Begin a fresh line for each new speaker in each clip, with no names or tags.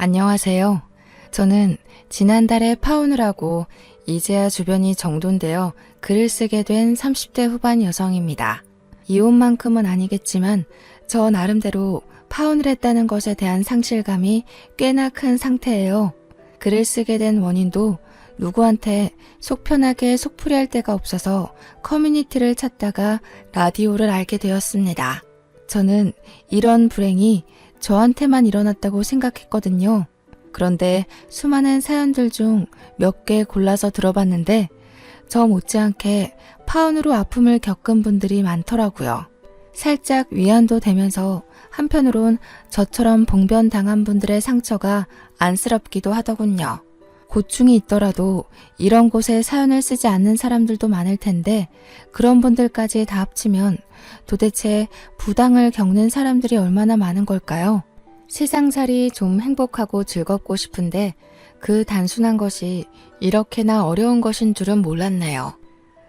안녕하세요. 저는 지난달에 파혼을 하고 이제야 주변이 정돈되어 글을 쓰게 된 30대 후반 여성입니다. 이혼만큼은 아니겠지만 저 나름대로 파혼을 했다는 것에 대한 상실감이 꽤나 큰 상태예요. 글을 쓰게 된 원인도 누구한테 속 편하게 속풀이할 데가 없어서 커뮤니티를 찾다가 라디오를 알게 되었습니다. 저는 이런 불행이 저한테만 일어났다고 생각했거든요. 그런데 수많은 사연들 중 몇 개 골라서 들어봤는데 저 못지않게 파혼으로 아픔을 겪은 분들이 많더라고요. 살짝 위안도 되면서 한편으론 저처럼 봉변당한 분들의 상처가 안쓰럽기도 하더군요. 고충이 있더라도 이런 곳에 사연을 쓰지 않는 사람들도 많을 텐데 그런 분들까지 다 합치면 도대체 부당을 겪는 사람들이 얼마나 많은 걸까요? 세상살이 좀 행복하고 즐겁고 싶은데 그 단순한 것이 이렇게나 어려운 것인 줄은 몰랐네요.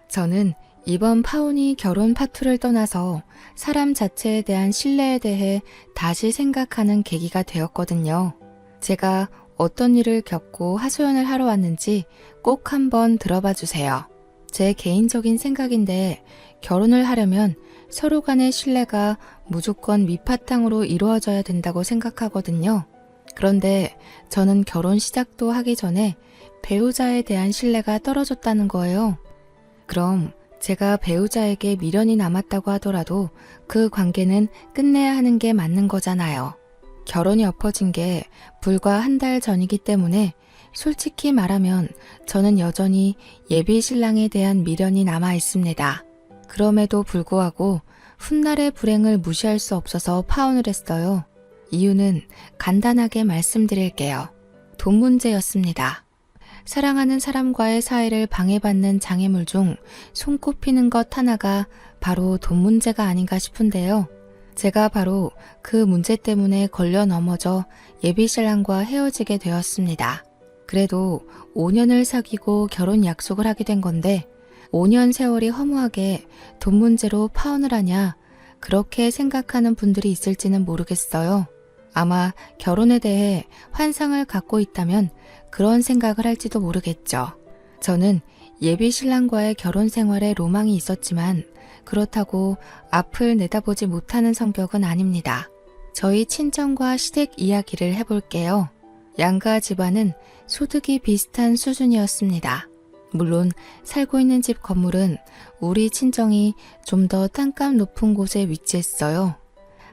저는 이번 파혼이 결혼 파투를 떠나서 사람 자체에 대한 신뢰에 대해 다시 생각하는 계기가 되었거든요. 제가 어떤 일을 겪고 하소연을 하러 왔는지 꼭 한번 들어봐 주세요. 제 개인적인 생각인데 결혼을 하려면 서로 간의 신뢰가 무조건 밑바탕으로 이루어져야 된다고 생각하거든요. 그런데 저는 결혼 시작도 하기 전에 배우자에 대한 신뢰가 떨어졌다는 거예요. 그럼 제가 배우자에게 미련이 남았다고 하더라도 그 관계는 끝내야 하는 게 맞는 거잖아요. 결혼이 엎어진 게 불과 한 달 전이기 때문에 솔직히 말하면 저는 여전히 예비 신랑에 대한 미련이 남아 있습니다. 그럼에도 불구하고 훗날의 불행을 무시할 수 없어서 파혼을 했어요. 이유는 간단하게 말씀드릴게요. 돈 문제였습니다. 사랑하는 사람과의 사이를 방해받는 장애물 중 손꼽히는 것 하나가 바로 돈 문제가 아닌가 싶은데요. 제가 바로 그 문제 때문에 걸려 넘어져 예비신랑과 헤어지게 되었습니다. 그래도 5년을 사귀고 결혼 약속을 하게 된 건데 5년 세월이 허무하게 돈 문제로 파혼을 하냐 그렇게 생각하는 분들이 있을지는 모르겠어요. 아마 결혼에 대해 환상을 갖고 있다면 그런 생각을 할지도 모르겠죠. 저는 예비신랑과의 결혼 생활에 로망이 있었지만 그렇다고 앞을 내다보지 못하는 성격은 아닙니다. 저희 친정과 시댁 이야기를 해볼게요. 양가 집안은 소득이 비슷한 수준이었습니다. 물론 살고 있는 집 건물은 우리 친정이 좀 더 땅값 높은 곳에 위치했어요.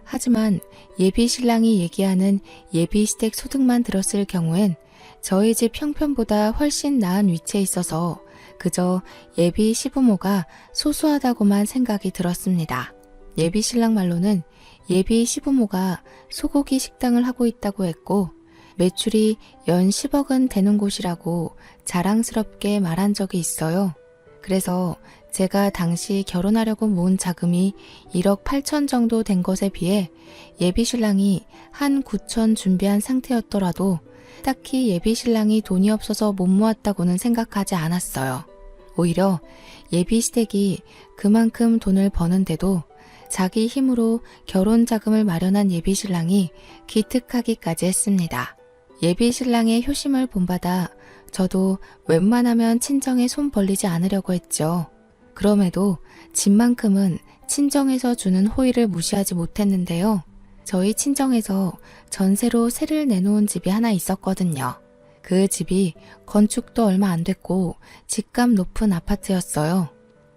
하지만 예비 신랑이 얘기하는 예비 시댁 소득만 들었을 경우엔 저희 집 형편보다 훨씬 나은 위치에 있어서 그저 예비 시부모가 소소하다고만 생각이 들었습니다. 예비 신랑 말로는 예비 시부모가 소고기 식당을 하고 있다고 했고 매출이 연 10억은 되는 곳이라고 자랑스럽게 말한 적이 있어요. 그래서 제가 당시 결혼하려고 모은 자금이 1억 8천 정도 된 것에 비해 예비 신랑이 한 9천 준비한 상태였더라도 딱히 예비 신랑이 돈이 없어서 못 모았다고는 생각하지 않았어요. 오히려 예비 시댁이 그만큼 돈을 버는데도 자기 힘으로 결혼 자금을 마련한 예비 신랑이 기특하기까지 했습니다. 예비 신랑의 효심을 본받아 저도 웬만하면 친정에 손 벌리지 않으려고 했죠. 그럼에도 집만큼은 친정에서 주는 호의를 무시하지 못했는데요. 저희 친정에서 전세로 세를 내놓은 집이 하나 있었거든요. 그 집이 건축도 얼마 안 됐고 집값 높은 아파트였어요.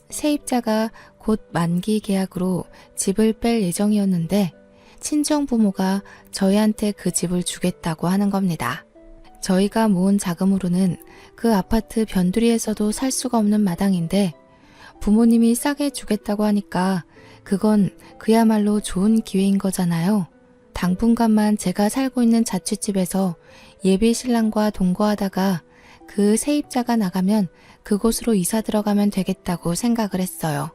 세입자가 곧 만기 계약으로 집을 뺄 예정이었는데 친정 부모가 저희한테 그 집을 주겠다고 하는 겁니다. 저희가 모은 자금으로는 그 아파트 변두리에서도 살 수가 없는 마당인데 부모님이 싸게 주겠다고 하니까 그건 그야말로 좋은 기회인 거잖아요. 당분간만 제가 살고 있는 자취집에서 예비 신랑과 동거하다가 그 세입자가 나가면 그곳으로 이사 들어가면 되겠다고 생각을 했어요.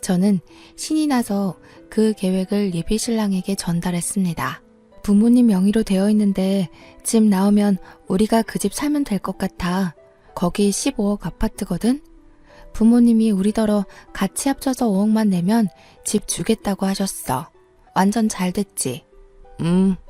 저는 신이 나서 그 계획을 예비 신랑에게 전달했습니다. 부모님 명의로 되어 있는데 집 나오면 우리가 그 집 살면 될 것 같아. 거기 15억 아파트거든? 부모님이 우리더러 같이 합쳐서 5억만 내면 집 주겠다고 하셨어. 완전 잘 됐지.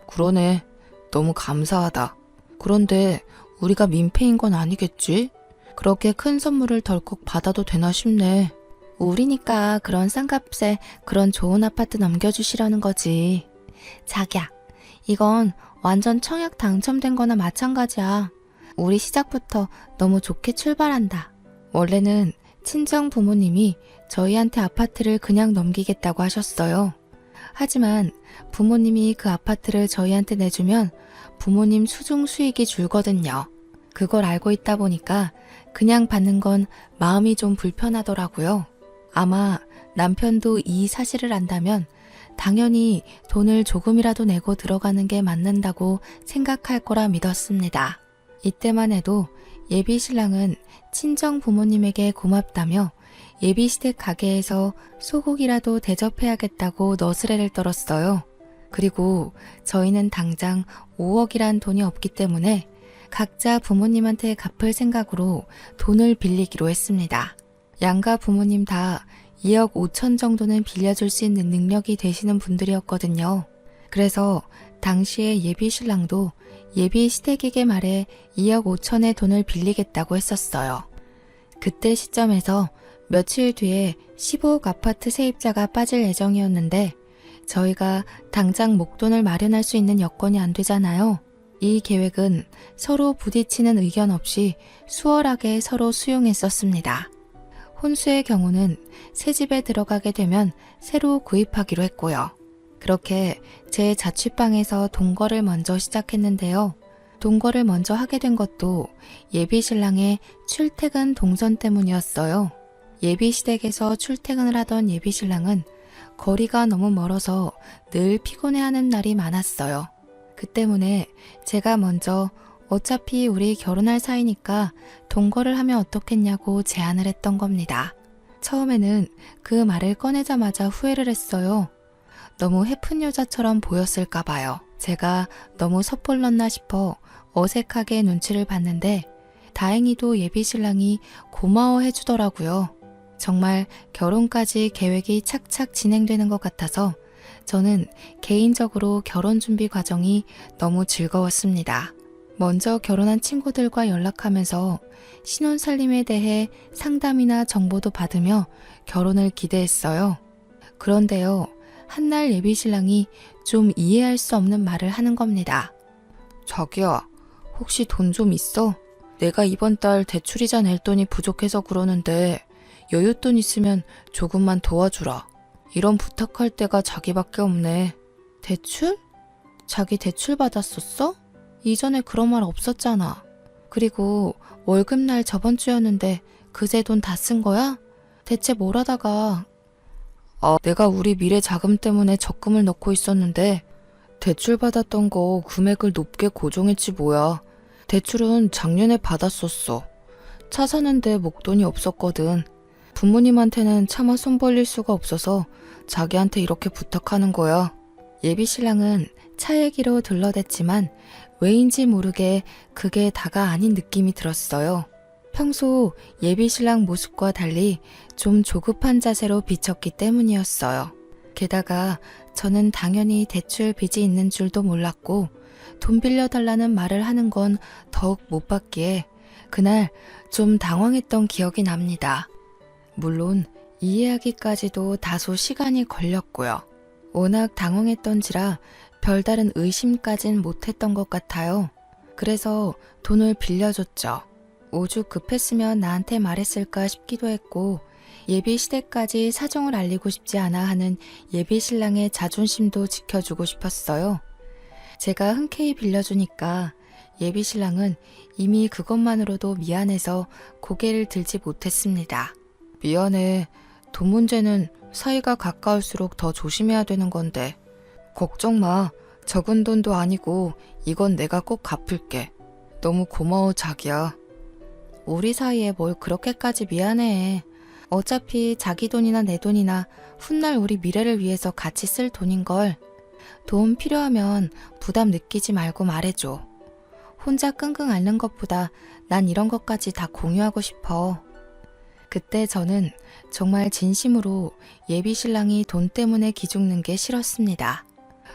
그러네. 너무 감사하다. 그런데 우리가 민폐인 건 아니겠지? 그렇게 큰 선물을 덜컥 받아도 되나 싶네. 우리니까 그런 싼 값에 그런 좋은 아파트 넘겨주시려는 거지. 자기야, 이건 완전 청약 당첨된 거나 마찬가지야. 우리 시작부터 너무 좋게 출발한다. 원래는 친정 부모님이 저희한테 아파트를 그냥 넘기겠다고 하셨어요. 하지만 부모님이 그 아파트를 저희한테 내주면 부모님 수중 수익이 줄거든요. 그걸 알고 있다 보니까 그냥 받는 건 마음이 좀 불편하더라고요. 아마 남편도 이 사실을 안다면 당연히 돈을 조금이라도 내고 들어가는 게 맞는다고 생각할 거라 믿었습니다. 이때만 해도 예비 신랑은 친정 부모님에게 고맙다며 예비시댁 가게에서 소고기라도 대접해야겠다고 너스레를 떨었어요. 그리고 저희는 당장 5억이란 돈이 없기 때문에 각자 부모님한테 갚을 생각으로 돈을 빌리기로 했습니다. 양가 부모님 다 2억 5천 정도는 빌려줄 수 있는 능력이 되시는 분들이었거든요. 그래서 당시에 예비 신랑도 예비 시댁에게 말해 2억 5천의 돈을 빌리겠다고 했었어요. 그때 시점에서 며칠 뒤에 15억 아파트 세입자가 빠질 예정이었는데 저희가 당장 목돈을 마련할 수 있는 여건이 안 되잖아요. 이 계획은 서로 부딪히는 의견 없이 수월하게 서로 수용했었습니다. 혼수의 경우는 새 집에 들어가게 되면 새로 구입하기로 했고요. 그렇게 제 자취방에서 동거를 먼저 시작했는데요. 동거를 먼저 하게 된 것도 예비 신랑의 출퇴근 동선 때문이었어요. 예비 시댁에서 출퇴근을 하던 예비 신랑은 거리가 너무 멀어서 늘 피곤해하는 날이 많았어요. 그 때문에 제가 먼저 어차피 우리 결혼할 사이니까 동거를 하면 어떻겠냐고 제안을 했던 겁니다. 처음에는 그 말을 꺼내자마자 후회를 했어요. 너무 해픈 여자처럼 보였을까 봐요. 제가 너무 섣불렀나 싶어 어색하게 눈치를 봤는데 다행히도 예비 신랑이 고마워해 주더라고요. 정말 결혼까지 계획이 착착 진행되는 것 같아서 저는 개인적으로 결혼 준비 과정이 너무 즐거웠습니다. 먼저 결혼한 친구들과 연락하면서 신혼살림에 대해 상담이나 정보도 받으며 결혼을 기대했어요. 그런데요, 한날 예비 신랑이 좀 이해할 수 없는 말을 하는 겁니다. 자기야, 혹시 돈 좀 있어? 내가 이번 달 대출이자 낼 돈이 부족해서 그러는데 여윳돈 있으면 조금만 도와주라. 이런 부탁할 때가 자기밖에 없네. 대출? 자기 대출 받았었어? 이전에 그런 말 없었잖아. 그리고 월급날 저번 주였는데 그새 돈 다 쓴 거야? 대체 뭘 하다가... 내가 우리 미래 자금 때문에 적금을 넣고 있었는데 대출 받았던 거 금액을 높게 고정했지 뭐야. 대출은 작년에 받았었어. 차 사는데 목돈이 없었거든. 부모님한테는 차마 손 벌릴 수가 없어서 자기한테 이렇게 부탁하는 거야. 예비 신랑은 차 얘기로 둘러댔지만 왜인지 모르게 그게 다가 아닌 느낌이 들었어요. 평소 예비 신랑 모습과 달리 좀 조급한 자세로 비쳤기 때문이었어요. 게다가 저는 당연히 대출 빚이 있는 줄도 몰랐고 돈 빌려달라는 말을 하는 건 더욱 못 받기에 그날 좀 당황했던 기억이 납니다. 물론 이해하기까지도 다소 시간이 걸렸고요. 워낙 당황했던지라 별다른 의심까진 못했던 것 같아요. 그래서 돈을 빌려줬죠. 오죽 급했으면 나한테 말했을까 싶기도 했고 예비 시댁까지 사정을 알리고 싶지 않아 하는 예비 신랑의 자존심도 지켜주고 싶었어요. 제가 흔쾌히 빌려주니까 예비 신랑은 이미 그것만으로도 미안해서 고개를 들지 못했습니다. 미안해. 돈 문제는 사이가 가까울수록 더 조심해야 되는 건데. 걱정 마. 적은 돈도 아니고 이건 내가 꼭 갚을게. 너무 고마워 자기야. 우리 사이에 뭘 그렇게까지 미안해. 어차피 자기 돈이나 내 돈이나 훗날 우리 미래를 위해서 같이 쓸 돈인걸. 돈 필요하면 부담 느끼지 말고 말해줘. 혼자 끙끙 앓는 것보다 난 이런 것까지 다 공유하고 싶어. 그때 저는 정말 진심으로 예비 신랑이 돈 때문에 기죽는 게 싫었습니다.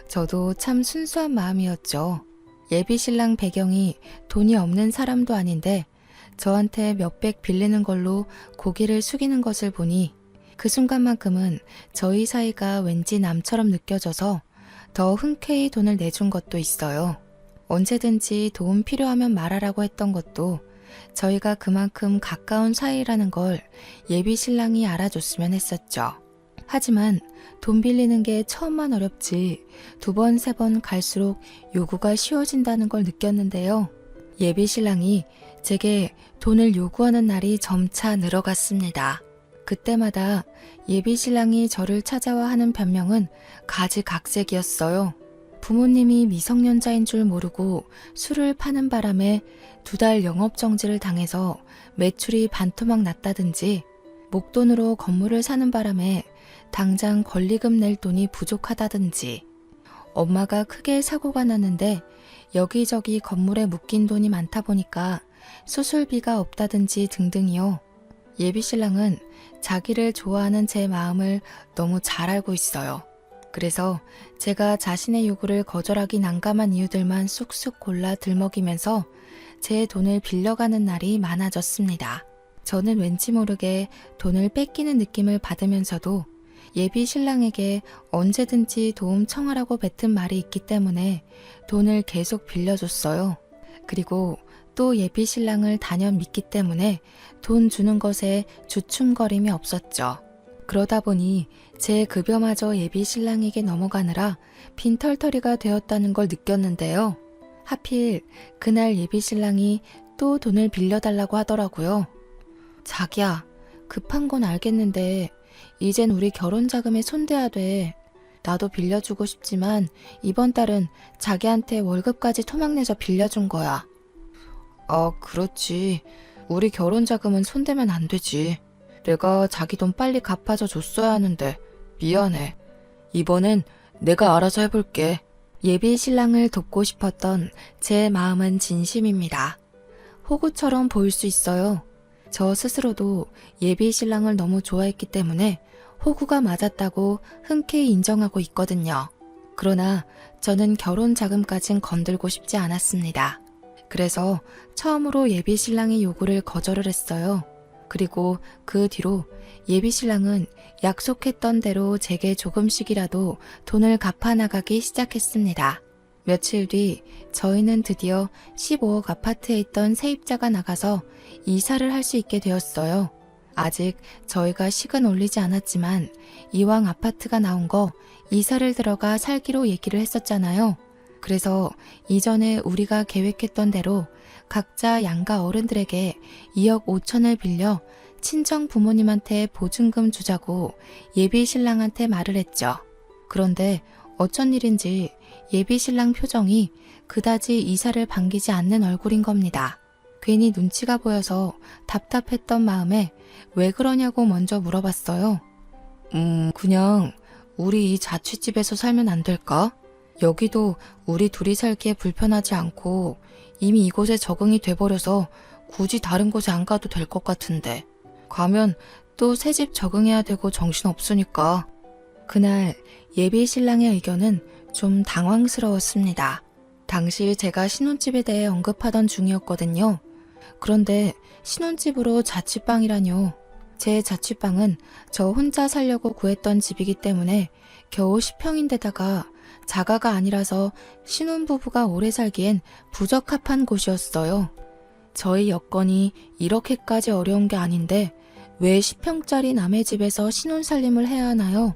저도 참 순수한 마음이었죠. 예비 신랑 배경이 돈이 없는 사람도 아닌데 저한테 몇백 빌리는 걸로 고개를 숙이는 것을 보니 그 순간만큼은 저희 사이가 왠지 남처럼 느껴져서 더 흔쾌히 돈을 내준 것도 있어요. 언제든지 도움 필요하면 말하라고 했던 것도 저희가 그만큼 가까운 사이라는 걸 예비 신랑이 알아줬으면 했었죠. 하지만 돈 빌리는 게 처음만 어렵지 두 번, 세 번 갈수록 요구가 쉬워진다는 걸 느꼈는데요. 예비 신랑이 제게 돈을 요구하는 날이 점차 늘어갔습니다. 그때마다 예비 신랑이 저를 찾아와 하는 변명은 가지각색이었어요. 부모님이 미성년자인 줄 모르고 술을 파는 바람에 2달 영업정지를 당해서 매출이 반토막 났다든지 목돈으로 건물을 사는 바람에 당장 권리금 낼 돈이 부족하다든지 엄마가 크게 사고가 났는데 여기저기 건물에 묶인 돈이 많다 보니까 수술비가 없다든지 등등이요. 예비 신랑은 자기를 좋아하는 제 마음을 너무 잘 알고 있어요. 그래서 제가 자신의 요구를 거절하기 난감한 이유들만 쑥쑥 골라 들먹이면서 제 돈을 빌려가는 날이 많아졌습니다. 저는 왠지 모르게 돈을 뺏기는 느낌을 받으면서도 예비 신랑에게 언제든지 도움 청하라고 뱉은 말이 있기 때문에 돈을 계속 빌려줬어요. 그리고 또 예비 신랑을 단연 믿기 때문에 돈 주는 것에 주춤거림이 없었죠. 그러다 보니 제 급여마저 예비 신랑에게 넘어가느라 빈털터리가 되었다는 걸 느꼈는데요. 하필 그날 예비 신랑이 또 돈을 빌려달라고 하더라고요. 자기야, 급한 건 알겠는데 이젠 우리 결혼 자금에 손대야 돼. 나도 빌려주고 싶지만 이번 달은 자기한테 월급까지 토막내서 빌려준 거야. 아, 그렇지. 우리 결혼 자금은 손대면 안 되지. 내가 자기 돈 빨리 갚아줘 줬어야 하는데 미안해. 이번엔 내가 알아서 해볼게. 예비 신랑을 돕고 싶었던 제 마음은 진심입니다. 호구처럼 보일 수 있어요. 저 스스로도 예비 신랑을 너무 좋아했기 때문에 호구가 맞았다고 흔쾌히 인정하고 있거든요. 그러나 저는 결혼 자금까진 건들고 싶지 않았습니다. 그래서 처음으로 예비 신랑의 요구를 거절을 했어요. 그리고 그 뒤로 예비 신랑은 약속했던 대로 제게 조금씩이라도 돈을 갚아나가기 시작했습니다. 며칠 뒤 저희는 드디어 15억 아파트에 있던 세입자가 나가서 이사를 할 수 있게 되었어요. 아직 저희가 식은 올리지 않았지만 이왕 아파트가 나온 거 이사를 들어가 살기로 얘기를 했었잖아요. 그래서 이전에 우리가 계획했던 대로 각자 양가 어른들에게 2억 5천을 빌려 친정 부모님한테 보증금 주자고 예비 신랑한테 말을 했죠. 그런데 어쩐 일인지 예비 신랑 표정이 그다지 이사를 반기지 않는 얼굴인 겁니다. 괜히 눈치가 보여서 답답했던 마음에 왜 그러냐고 먼저 물어봤어요. 그냥 우리 이 자취집에서 살면 안 될까? 여기도 우리 둘이 살기에 불편하지 않고 이미 이곳에 적응이 돼버려서 굳이 다른 곳에 안 가도 될 것 같은데 가면 또 새 집 적응해야 되고 정신없으니까. 그날 예비 신랑의 의견은 좀 당황스러웠습니다. 당시 제가 신혼집에 대해 언급하던 중이었거든요. 그런데 신혼집으로 자취방이라뇨. 제 자취방은 저 혼자 살려고 구했던 집이기 때문에 겨우 10평인데다가 자가가 아니라서 신혼부부가 오래 살기엔 부적합한 곳이었어요. 저희 여건이 이렇게까지 어려운 게 아닌데 왜 10평짜리 남의 집에서 신혼살림을 해야 하나요?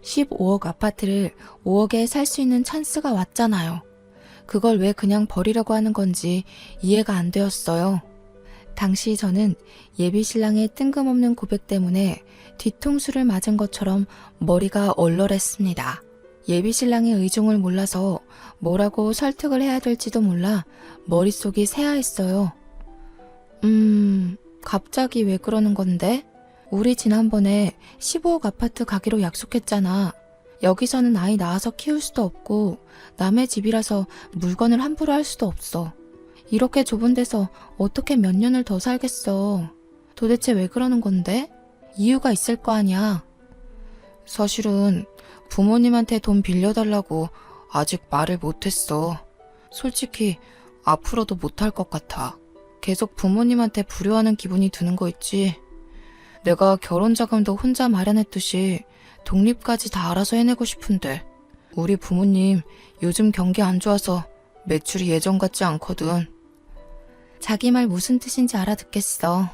15억 아파트를 5억에 살 수 있는 찬스가 왔잖아요. 그걸 왜 그냥 버리려고 하는 건지 이해가 안 되었어요. 당시 저는 예비 신랑의 뜬금없는 고백 때문에 뒤통수를 맞은 것처럼 머리가 얼얼했습니다. 예비 신랑의 의중을 몰라서 뭐라고 설득을 해야 될지도 몰라 머릿속이 새하했어요. 갑자기 왜 그러는 건데? 우리 지난번에 15억 아파트 가기로 약속했잖아. 여기서는 아이 낳아서 키울 수도 없고 남의 집이라서 물건을 함부로 할 수도 없어. 이렇게 좁은 데서 어떻게 몇 년을 더 살겠어. 도대체 왜 그러는 건데? 이유가 있을 거 아니야. 사실은 부모님한테 돈 빌려달라고 아직 말을 못했어. 솔직히 앞으로도 못할 것 같아. 계속 부모님한테 불효하는 기분이 드는 거 있지. 내가 결혼 자금도 혼자 마련했듯이 독립까지 다 알아서 해내고 싶은데 우리 부모님 요즘 경기 안 좋아서 매출이 예전 같지 않거든. 자기 말 무슨 뜻인지 알아듣겠어.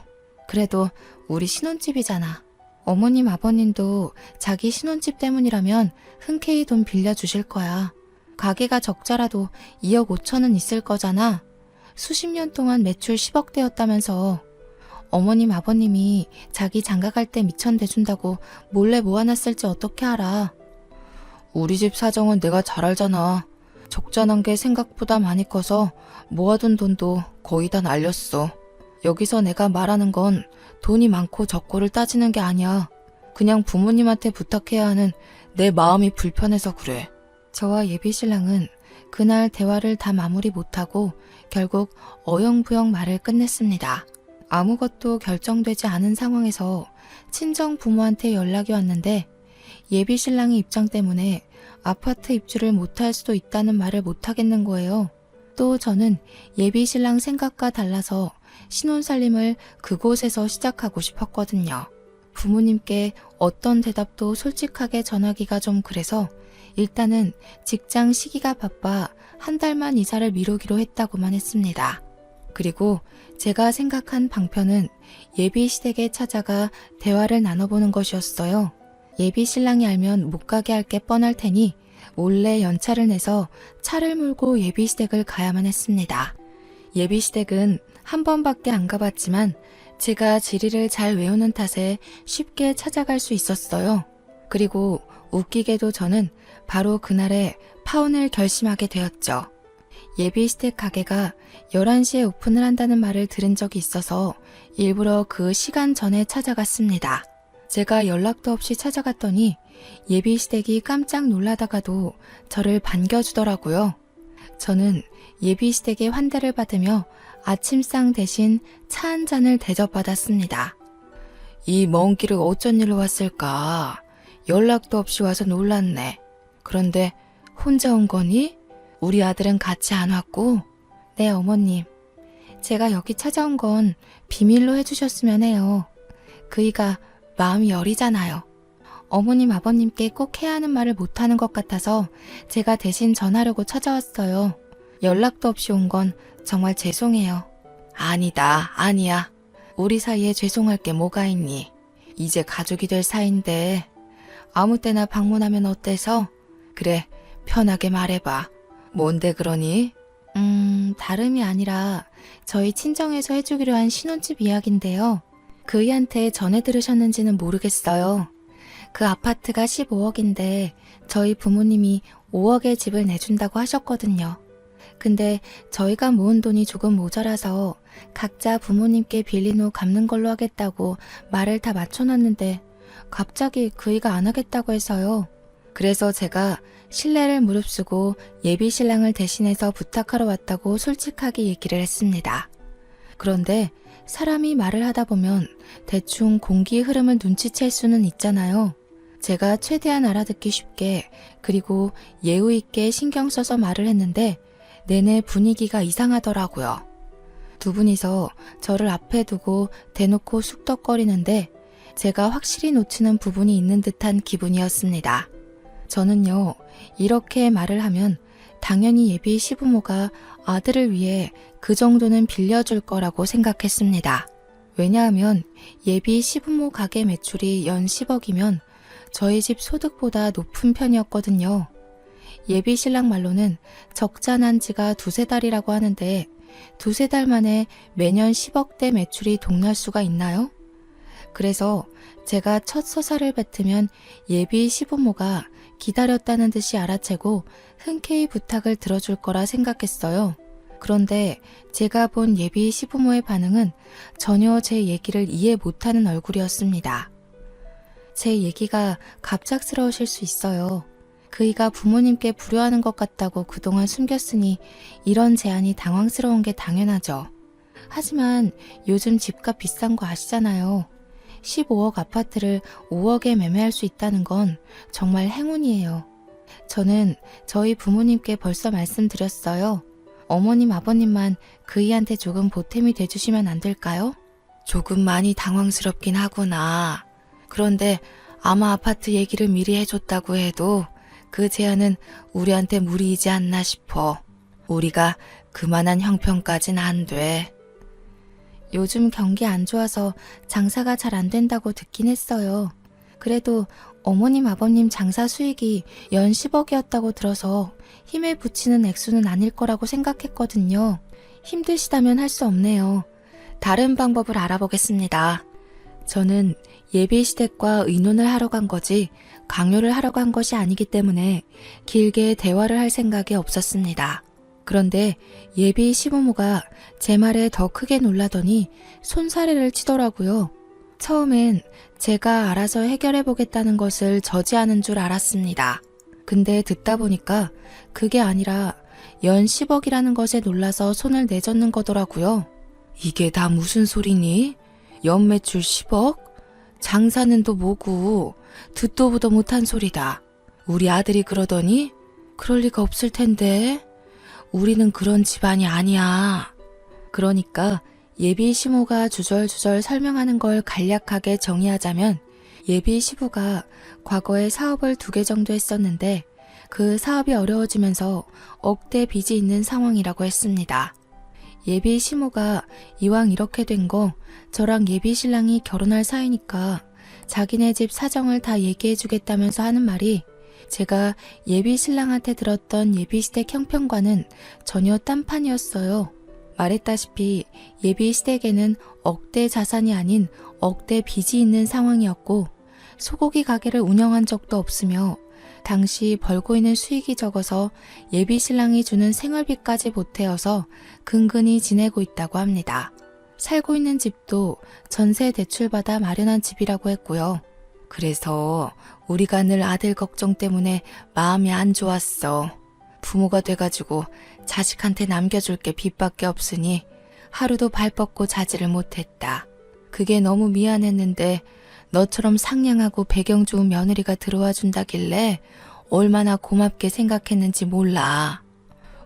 그래도 우리 신혼집이잖아. 어머님 아버님도 자기 신혼집 때문이라면 흔쾌히 돈 빌려주실 거야. 가게가 적자라도 2억 5천은 있을 거잖아. 수십 년 동안 매출 10억대였다면서 어머님 아버님이 자기 장가갈 때 미천 대준다고 몰래 모아놨을지 어떻게 알아. 우리 집 사정은 내가 잘 알잖아. 적자난 게 생각보다 많이 커서 모아둔 돈도 거의 다 날렸어. 여기서 내가 말하는 건 돈이 많고 적고를 따지는 게 아니야. 그냥 부모님한테 부탁해야 하는 내 마음이 불편해서 그래. 저와 예비신랑은 그날 대화를 다 마무리 못하고 결국 어영부영 말을 끝냈습니다. 아무것도 결정되지 않은 상황에서 친정 부모한테 연락이 왔는데 예비신랑의 입장 때문에 아파트 입주를 못할 수도 있다는 말을 못하겠는 거예요. 또 저는 예비신랑 생각과 달라서 신혼살림을 그곳에서 시작하고 싶었거든요. 부모님께 어떤 대답도 솔직하게 전하기가 좀 그래서 일단은 직장 시기가 바빠 한 달만 이사를 미루기로 했다고만 했습니다. 그리고 제가 생각한 방편은 예비시댁에 찾아가 대화를 나눠보는 것이었어요. 예비신랑이 알면 못 가게 할 게 뻔할 테니 몰래 연차를 내서 차를 몰고 예비시댁을 가야만 했습니다. 예비시댁은 한 번밖에 안 가봤지만 제가 지리를 잘 외우는 탓에 쉽게 찾아갈 수 있었어요. 그리고 웃기게도 저는 바로 그날에 파혼을 결심하게 되었죠. 예비시댁 가게가 11시에 오픈을 한다는 말을 들은 적이 있어서 일부러 그 시간 전에 찾아갔습니다. 제가 연락도 없이 찾아갔더니 예비시댁이 깜짝 놀라다가도 저를 반겨주더라고요. 저는 예비시댁의 환대를 받으며 아침상 대신 차 한 잔을 대접받았습니다. 이 먼 길을 어쩐 일로 왔을까? 연락도 없이 와서 놀랐네. 그런데 혼자 온 거니? 우리 아들은 같이 안 왔고? 네, 어머님. 제가 여기 찾아온 건 비밀로 해주셨으면 해요. 그이가 마음이 여리잖아요. 어머님 아버님께 꼭 해야 하는 말을 못하는 것 같아서 제가 대신 전하려고 찾아왔어요. 연락도 없이 온 건 정말 죄송해요. 아니다, 아니야. 우리 사이에 죄송할 게 뭐가 있니? 이제 가족이 될 사이인데 아무 때나 방문하면 어때서? 그래, 편하게 말해봐. 뭔데 그러니? 다름이 아니라 저희 친정에서 해주기로 한 신혼집 이야기인데요. 그이한테 전해 들으셨는지는 모르겠어요. 그 아파트가 15억인데 저희 부모님이 5억의 집을 내준다고 하셨거든요. 근데 저희가 모은 돈이 조금 모자라서 각자 부모님께 빌린 후 갚는 걸로 하겠다고 말을 다 맞춰놨는데 갑자기 그이가 안 하겠다고 해서요. 그래서 제가 신뢰를 무릅쓰고 예비신랑을 대신해서 부탁하러 왔다고 솔직하게 얘기를 했습니다. 그런데 사람이 말을 하다 보면 대충 공기 흐름을 눈치챌 수는 있잖아요. 제가 최대한 알아듣기 쉽게 그리고 예의 있게 신경 써서 말을 했는데 내내 분위기가 이상하더라고요. 두 분이서 저를 앞에 두고 대놓고 쑥덕거리는데 제가 확실히 놓치는 부분이 있는 듯한 기분이었습니다. 저는요, 이렇게 말을 하면 당연히 예비 시부모가 아들을 위해 그 정도는 빌려줄 거라고 생각했습니다. 왜냐하면 예비 시부모 가게 매출이 연 10억이면 저희 집 소득보다 높은 편이었거든요. 예비 신랑 말로는 적자 난 지가 두세 달이라고 하는데 두세 달 만에 매년 10억대 매출이 동날 수가 있나요? 그래서 제가 첫 서사를 뱉으면 예비 시부모가 기다렸다는 듯이 알아채고 흔쾌히 부탁을 들어줄 거라 생각했어요. 그런데 제가 본 예비 시부모의 반응은 전혀 제 얘기를 이해 못하는 얼굴이었습니다. 제 얘기가 갑작스러우실 수 있어요. 그이가 부모님께 불효하는 것 같다고 그동안 숨겼으니 이런 제안이 당황스러운 게 당연하죠. 하지만 요즘 집값 비싼 거 아시잖아요. 15억 아파트를 5억에 매매할 수 있다는 건 정말 행운이에요. 저는 저희 부모님께 벌써 말씀드렸어요. 어머님, 아버님만 그이한테 조금 보탬이 돼주시면 안 될까요? 조금 많이 당황스럽긴 하구나. 그런데 아마 아파트 얘기를 미리 해줬다고 해도 그 제안은 우리한테 무리이지 않나 싶어. 우리가 그만한 형편까진 안 돼. 요즘 경기 안 좋아서 장사가 잘 안 된다고 듣긴 했어요. 그래도 어머님, 아버님 장사 수익이 연 10억이었다고 들어서 힘에 부치는 액수는 아닐 거라고 생각했거든요. 힘드시다면 할 수 없네요. 다른 방법을 알아보겠습니다. 저는 예비시댁과 의논을 하러 간 거지 강요를 하러 간 것이 아니기 때문에 길게 대화를 할 생각이 없었습니다. 그런데 예비 시부모가 제 말에 더 크게 놀라더니 손사래를 치더라고요. 처음엔 제가 알아서 해결해보겠다는 것을 저지하는 줄 알았습니다. 근데 듣다 보니까 그게 아니라 연 10억이라는 것에 놀라서 손을 내젓는 거더라고요. 이게 다 무슨 소리니? 연 매출 10억? 장사는 또 뭐고 듣도 보도 못한 소리다. 우리 아들이 그러더니? 그럴 리가 없을 텐데. 우리는 그런 집안이 아니야. 그러니까 예비 시모가 주절주절 설명하는 걸 간략하게 정의하자면 예비 시부가 과거에 사업을 2개 정도 했었는데 그 사업이 어려워지면서 억대 빚이 있는 상황이라고 했습니다. 예비 시모가 이왕 이렇게 된 거 저랑 예비 신랑이 결혼할 사이니까 자기네 집 사정을 다 얘기해 주겠다면서 하는 말이 제가 예비 신랑한테 들었던 예비시댁 형편과는 전혀 딴판이었어요. 말했다시피 예비시댁에는 억대 자산이 아닌 억대 빚이 있는 상황이었고 소고기 가게를 운영한 적도 없으며 당시 벌고 있는 수익이 적어서 예비 신랑이 주는 생활비까지 보태어서 근근히 지내고 있다고 합니다. 살고 있는 집도 전세 대출받아 마련한 집이라고 했고요. 그래서 우리가 늘 아들 걱정 때문에 마음이 안 좋았어. 부모가 돼가지고 자식한테 남겨줄 게 빚밖에 없으니 하루도 발 뻗고 자지를 못했다. 그게 너무 미안했는데 너처럼 상냥하고 배경 좋은 며느리가 들어와 준다길래 얼마나 고맙게 생각했는지 몰라.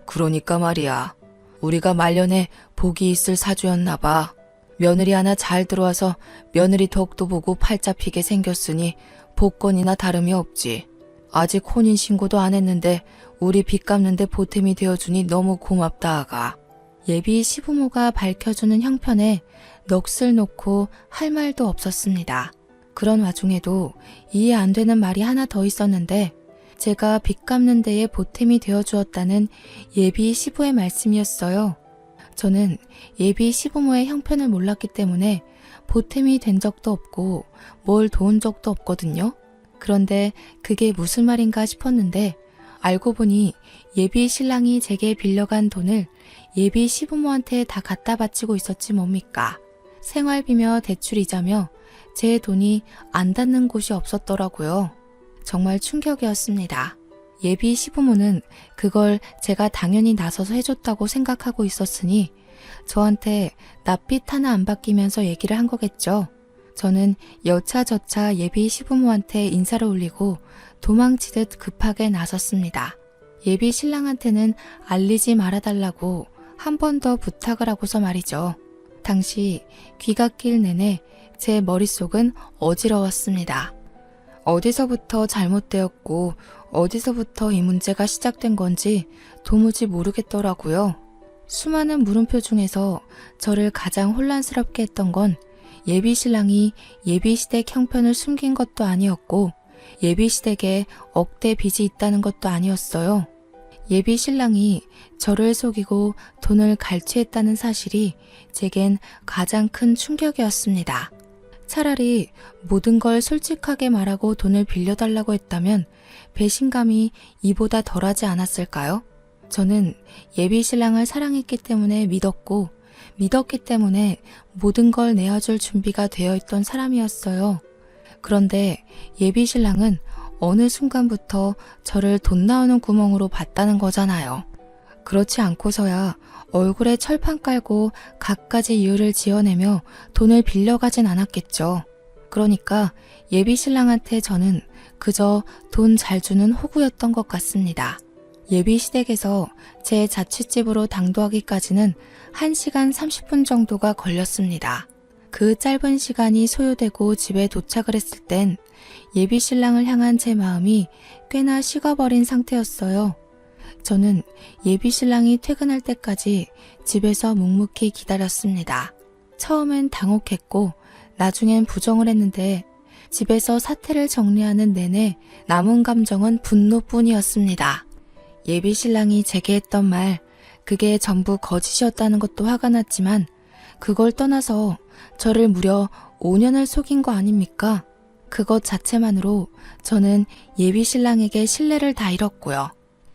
그러니까 말이야. 우리가 말년에 복이 있을 사주였나 봐. 며느리 하나 잘 들어와서 며느리 덕도 보고 팔자 피게 생겼으니 복권이나 다름이 없지. 아직 혼인신고도 안 했는데 우리 빚 갚는데 보탬이 되어주니 너무 고맙다 아가. 예비 시부모가 밝혀주는 형편에 넋을 놓고 할 말도 없었습니다. 그런 와중에도 이해 안 되는 말이 하나 더 있었는데 제가 빚 갚는 데에 보탬이 되어주었다는 예비 시부의 말씀이었어요. 저는 예비 시부모의 형편을 몰랐기 때문에 보탬이 된 적도 없고 뭘 도운 적도 없거든요. 그런데 그게 무슨 말인가 싶었는데 알고 보니 예비 신랑이 제게 빌려간 돈을 예비 시부모한테 다 갖다 바치고 있었지 뭡니까. 생활비며 대출이자며 제 돈이 안 닿는 곳이 없었더라고요. 정말 충격이었습니다. 예비 시부모는 그걸 제가 당연히 나서서 해줬다고 생각하고 있었으니 저한테 낯빛 하나 안 바뀌면서 얘기를 한 거겠죠. 저는 여차저차 예비 시부모한테 인사를 올리고 도망치듯 급하게 나섰습니다. 예비 신랑한테는 알리지 말아달라고 한 번 더 부탁을 하고서 말이죠. 당시 귀가 낄 내내 제 머릿속은 어지러웠습니다. 어디서부터 잘못되었고 어디서부터 이 문제가 시작된 건지 도무지 모르겠더라고요. 수많은 물음표 중에서 저를 가장 혼란스럽게 했던 건 예비 신랑이 예비시댁 형편을 숨긴 것도 아니었고 예비시댁에 억대 빚이 있다는 것도 아니었어요. 예비 신랑이 저를 속이고 돈을 갈취했다는 사실이 제겐 가장 큰 충격이었습니다. 차라리 모든 걸 솔직하게 말하고 돈을 빌려달라고 했다면 배신감이 이보다 덜하지 않았을까요? 저는 예비 신랑을 사랑했기 때문에 믿었기 때문에 모든 걸 내어줄 준비가 되어 있던 사람이었어요. 그런데 예비 신랑은 어느 순간부터 저를 돈 나오는 구멍으로 봤다는 거잖아요. 그렇지 않고서야 얼굴에 철판 깔고 갖가지 이유를 지어내며 돈을 빌려가진 않았겠죠. 그러니까 예비 신랑한테 저는 그저 돈 잘 주는 호구였던 것 같습니다. 예비 시댁에서 제 자취집으로 당도하기까지는 1시간 30분 정도가 걸렸습니다. 그 짧은 시간이 소요되고 집에 도착을 했을 땐 예비 신랑을 향한 제 마음이 꽤나 식어버린 상태였어요. 저는 예비 신랑이 퇴근할 때까지 집에서 묵묵히 기다렸습니다. 처음엔 당혹했고 나중엔 부정을 했는데 집에서 사태를 정리하는 내내 남은 감정은 분노뿐이었습니다. 예비 신랑이 제게 했던 말, 그게 전부 거짓이었다는 것도 화가 났지만 그걸 떠나서 저를 무려 5년을 속인 거 아닙니까? 그것 자체만으로 저는 예비 신랑에게 신뢰를 다 잃었고요.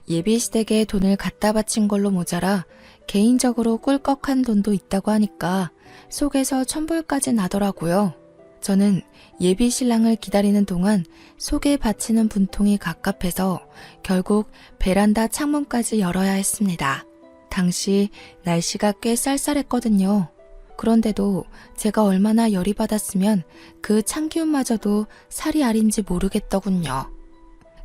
예비 시댁에 돈을 갖다 바친 걸로 모자라 개인적으로 꿀꺽한 돈도 있다고 하니까 속에서 천불까지 나더라고요. 저는 예비 신랑을 기다리는 동안 속에 받치는 분통이 갑갑해서 결국 베란다 창문까지 열어야 했습니다. 당시 날씨가 꽤 쌀쌀했거든요. 그런데도 제가 얼마나 열이 받았으면 그 찬기운마저도 살이 아린지 모르겠더군요.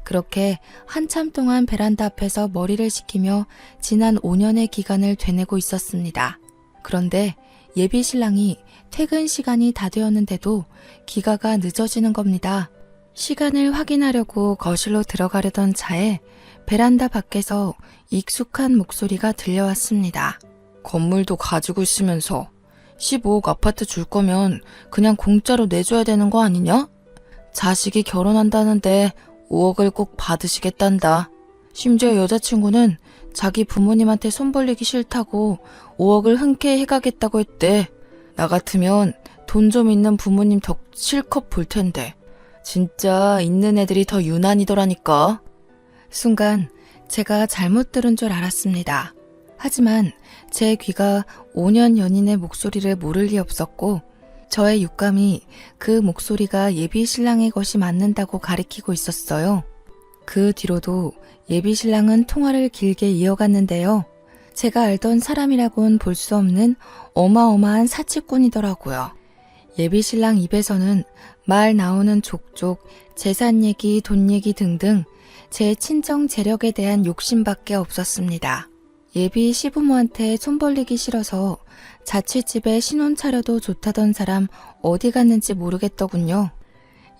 그렇게 한참 동안 베란다 앞에서 머리를 식히며 지난 5년의 기간을 되내고 있었습니다. 그런데 예비 신랑이 퇴근 시간이 다 되었는데도 기가가 늦어지는 겁니다. 시간을 확인하려고 거실로 들어가려던 차에 베란다 밖에서 익숙한 목소리가 들려왔습니다. 건물도 가지고 있으면서 15억 아파트 줄 거면 그냥 공짜로 내줘야 되는 거 아니냐? 자식이 결혼한다는데 5억을 꼭 받으시겠단다. 심지어 여자친구는 자기 부모님한테 손 벌리기 싫다고 5억을 흔쾌히 해가겠다고 했대. 나 같으면 돈 좀 있는 부모님 덕 실컷 볼 텐데. 진짜 있는 애들이 더 유난이더라니까. 순간 제가 잘못 들은 줄 알았습니다. 하지만 제 귀가 5년 연인의 목소리를 모를 리 없었고 저의 육감이 그 목소리가 예비 신랑의 것이 맞는다고 가리키고 있었어요. 그 뒤로도 예비 신랑은 통화를 길게 이어갔는데요. 제가 알던 사람이라고는 볼 수 없는 어마어마한 사치꾼이더라고요. 예비 신랑 입에서는 말 나오는 족족, 재산 얘기, 돈 얘기 등등 제 친정 재력에 대한 욕심밖에 없었습니다. 예비 시부모한테 손 벌리기 싫어서 자취집에 신혼 차려도 좋다던 사람 어디 갔는지 모르겠더군요.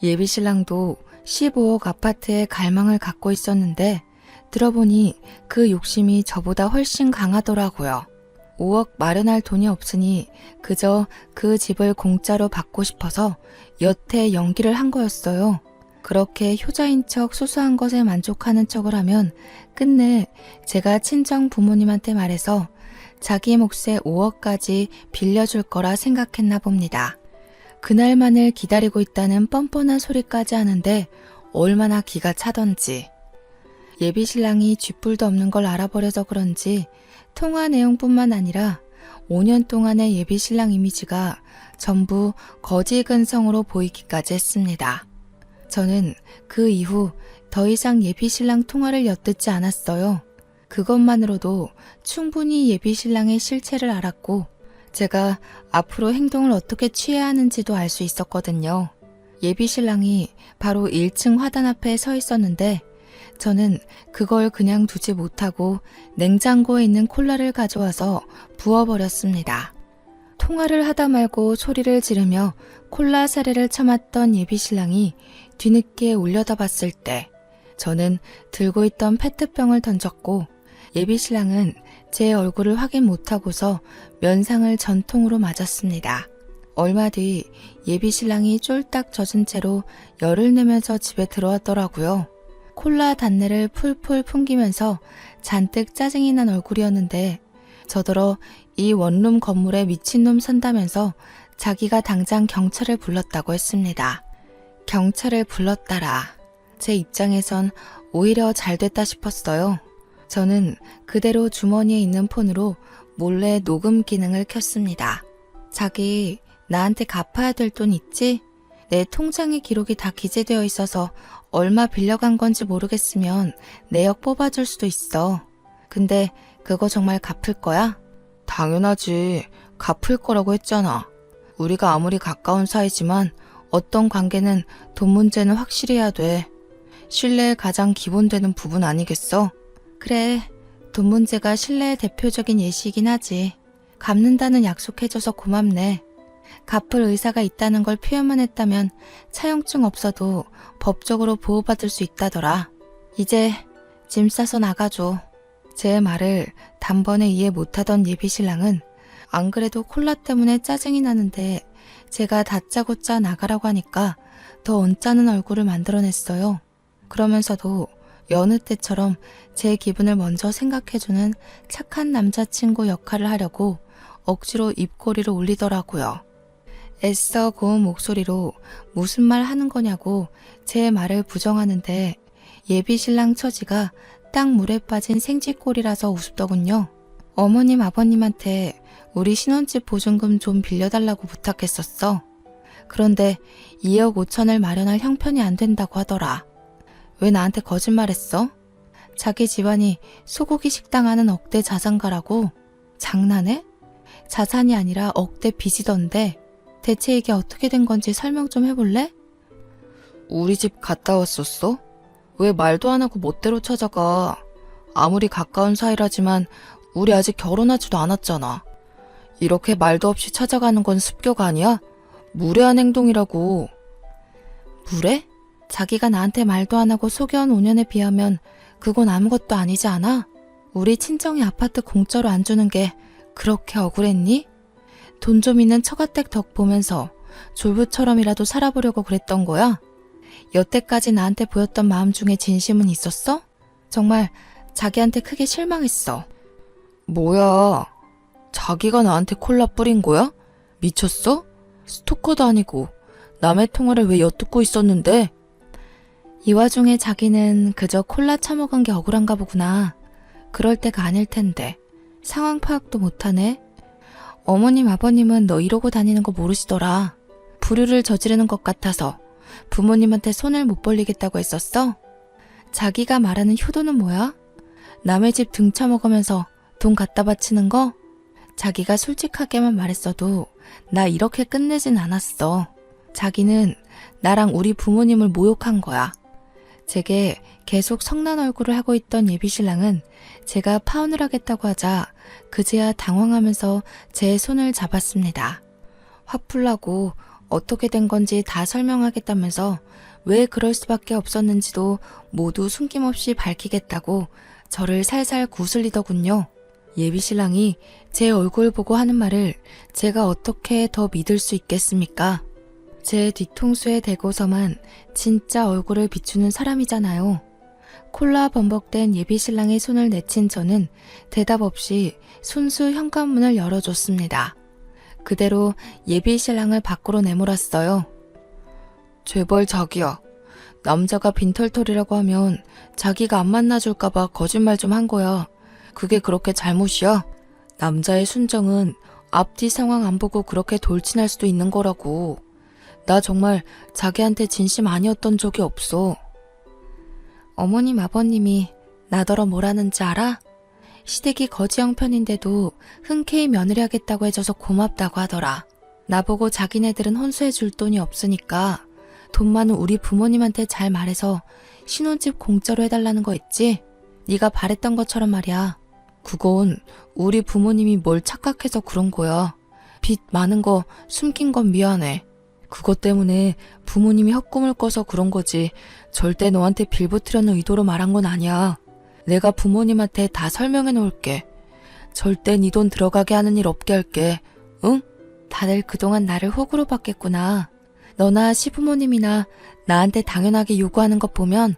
예비 신랑도 15억 아파트에 갈망을 갖고 있었는데 들어보니 그 욕심이 저보다 훨씬 강하더라고요. 5억 마련할 돈이 없으니 그저 그 집을 공짜로 받고 싶어서 여태 연기를 한 거였어요. 그렇게 효자인 척 소소한 것에 만족하는 척을 하면 끝내 제가 친정 부모님한테 말해서 자기 몫의 5억까지 빌려줄 거라 생각했나 봅니다. 그날만을 기다리고 있다는 뻔뻔한 소리까지 하는데 얼마나 기가 차던지. 예비 신랑이 쥐뿔도 없는 걸 알아버려서 그런지 통화 내용뿐만 아니라 5년 동안의 예비 신랑 이미지가 전부 거지 근성으로 보이기까지 했습니다. 저는 그 이후 더 이상 예비 신랑 통화를 엿듣지 않았어요. 그것만으로도 충분히 예비 신랑의 실체를 알았고 제가 앞으로 행동을 어떻게 취해야 하는지도 알 수 있었거든요. 예비 신랑이 바로 1층 화단 앞에 서 있었는데 저는 그걸 그냥 두지 못하고 냉장고에 있는 콜라를 가져와서 부어버렸습니다. 통화를 하다 말고 소리를 지르며 콜라 사례를 처맞던 예비 신랑이 뒤늦게 올려다봤을 때 저는 들고 있던 페트병을 던졌고 예비 신랑은 제 얼굴을 확인 못하고서 면상을 전통으로 맞았습니다. 얼마 뒤 예비 신랑이 쫄딱 젖은 채로 열을 내면서 집에 들어왔더라고요. 콜라 단내를 풀풀 풍기면서 잔뜩 짜증이 난 얼굴이었는데 저더러 이 원룸 건물에 미친놈 산다면서 자기가 당장 경찰을 불렀다고 했습니다. 경찰을 불렀다라. 제 입장에선 오히려 잘됐다 싶었어요. 저는 그대로 주머니에 있는 폰으로 몰래 녹음 기능을 켰습니다. 자기 나한테 갚아야 될 돈 있지? 내 통장에 기록이 다 기재되어 있어서 얼마 빌려간 건지 모르겠으면 내역 뽑아줄 수도 있어. 근데 그거 정말 갚을 거야? 당연하지. 갚을 거라고 했잖아. 우리가 아무리 가까운 사이지만 어떤 관계는 돈 문제는 확실히 해야 돼. 신뢰의 가장 기본되는 부분 아니겠어? 그래, 돈 문제가 신뢰의 대표적인 예시이긴 하지. 갚는다는 약속해줘서 고맙네. 갚을 의사가 있다는 걸 표현만 했다면 차용증 없어도 법적으로 보호받을 수 있다더라. 이제 짐 싸서 나가줘. 제 말을 단번에 이해 못하던 예비신랑은 안 그래도 콜라 때문에 짜증이 나는데 제가 다짜고짜 나가라고 하니까 더 언짢은 얼굴을 만들어냈어요. 그러면서도 여느 때처럼 제 기분을 먼저 생각해주는 착한 남자친구 역할을 하려고 억지로 입꼬리를 올리더라고요. 애써 고운 목소리로 무슨 말 하는 거냐고 제 말을 부정하는데 예비신랑 처지가 딱 물에 빠진 생쥐꼴이라서 우습더군요. 어머님 아버님한테 우리 신혼집 보증금 좀 빌려달라고 부탁했었어. 그런데 2억 5천을 마련할 형편이 안 된다고 하더라. 왜 나한테 거짓말했어? 자기 집안이 소고기 식당 하는 억대 자산가라고? 장난해? 자산이 아니라 억대 빚이던데 대체 이게 어떻게 된 건지 설명 좀 해볼래? 우리 집 갔다 왔었어? 왜 말도 안 하고 멋대로 찾아가? 아무리 가까운 사이라지만 우리 아직 결혼하지도 않았잖아. 이렇게 말도 없이 찾아가는 건 습격 아니야? 무례한 행동이라고. 무례? 자기가 나한테 말도 안 하고 속여온 5년에 비하면 그건 아무것도 아니지 않아? 우리 친정이 아파트 공짜로 안 주는 게 그렇게 억울했니? 돈 좀 있는 처가댁 덕 보면서 졸부처럼이라도 살아보려고 그랬던 거야? 여태까지 나한테 보였던 마음 중에 진심은 있었어? 정말 자기한테 크게 실망했어. 뭐야? 자기가 나한테 콜라 뿌린 거야? 미쳤어? 스토커도 아니고 남의 통화를 왜 엿듣고 있었는데? 이 와중에 자기는 그저 콜라 처먹은 게 억울한가 보구나. 그럴 때가 아닐 텐데. 상황 파악도 못하네. 어머님 아버님은 너 이러고 다니는 거 모르시더라. 불효를 저지르는 것 같아서 부모님한테 손을 못 벌리겠다고 했었어? 자기가 말하는 효도는 뭐야? 남의 집 등쳐먹으면서 돈 갖다 바치는 거? 자기가 솔직하게만 말했어도 나 이렇게 끝내진 않았어. 자기는 나랑 우리 부모님을 모욕한 거야. 제게 계속 성난 얼굴을 하고 있던 예비신랑은 제가 파혼을 하겠다고 하자 그제야 당황하면서 제 손을 잡았습니다. 화풀나고 어떻게 된 건지 다 설명하겠다면서 왜 그럴 수밖에 없었는지도 모두 숨김없이 밝히겠다고 저를 살살 구슬리더군요. 예비신랑이 제 얼굴 보고 하는 말을 제가 어떻게 더 믿을 수 있겠습니까? 제 뒤통수에 대고서만 진짜 얼굴을 비추는 사람이잖아요. 콜라 범벅된 예비신랑의 손을 내친 저는 대답 없이 손수 현관문을 열어줬습니다. 그대로 예비신랑을 밖으로 내몰았어요. 제발 자기야. 남자가 빈털털이라고 하면 자기가 안 만나줄까봐 거짓말 좀 한 거야. 그게 그렇게 잘못이야? 남자의 순정은 앞뒤 상황 안 보고 그렇게 돌진할 수도 있는 거라고. 나 정말 자기한테 진심 아니었던 적이 없어. 어머님 아버님이 나더러 뭐라는지 알아? 시댁이 거지 형편인데도 흔쾌히 며느리 하겠다고 해줘서 고맙다고 하더라. 나보고 자기네들은 혼수해 줄 돈이 없으니까 돈 많은 우리 부모님한테 잘 말해서 신혼집 공짜로 해달라는 거 있지? 네가 바랬던 것처럼 말이야. 그건 우리 부모님이 뭘 착각해서 그런 거야. 빚 많은 거 숨긴 건 미안해. 그것 때문에 부모님이 헛꿈을 꿔서 그런 거지 절대 너한테 빌붙으려는 의도로 말한 건 아니야. 내가 부모님한테 다 설명해 놓을게. 절대 네 돈 들어가게 하는 일 없게 할게. 응? 다들 그동안 나를 호구로 봤겠구나. 너나 시부모님이나 나한테 당연하게 요구하는 것 보면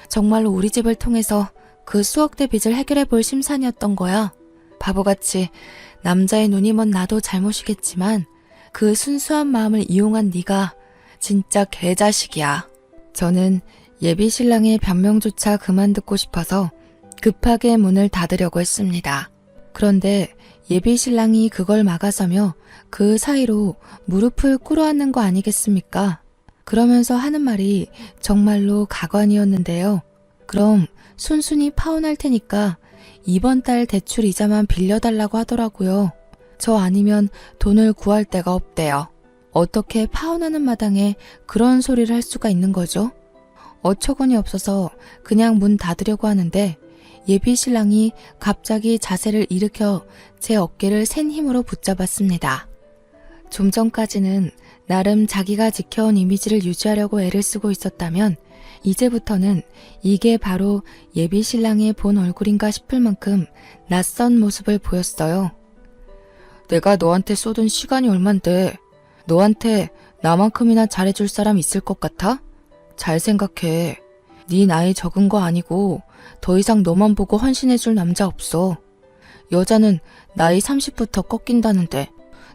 정말로 우리 집을 통해서 그 수억대 빚을 해결해 볼 심산이었던 거야. 바보같이 남자의 눈이 먼 나도 잘못이겠지만 그 순수한 마음을 이용한 네가 진짜 개자식이야. 저는 예비신랑의 변명조차 그만 듣고 싶어서 급하게 문을 닫으려고 했습니다. 그런데 예비신랑이 그걸 막아서며 그 사이로 무릎을 꿇어앉는 거 아니겠습니까? 그러면서 하는 말이 정말로 가관이었는데요. 그럼 순순히 파혼할 테니까 이번 달 대출 이자만 빌려달라고 하더라고요. 저 아니면 돈을 구할 데가 없대요. 어떻게 파혼하는 마당에 그런 소리를 할 수가 있는 거죠? 어처구니 없어서 그냥 문 닫으려고 하는데 예비 신랑이 갑자기 자세를 일으켜 제 어깨를 센 힘으로 붙잡았습니다. 좀 전까지는 나름 자기가 지켜온 이미지를 유지하려고 애를 쓰고 있었다면 이제부터는 이게 바로 예비 신랑의 본 얼굴인가 싶을 만큼 낯선 모습을 보였어요. 내가 너한테 쏟은 시간이 얼만데 너한테 나만큼이나 잘해줄 사람 있을 것 같아? 잘 생각해. 네 나이 적은 거 아니고 더 이상 너만 보고 헌신해줄 남자 없어. 여자는 나이 30부터 꺾인다는데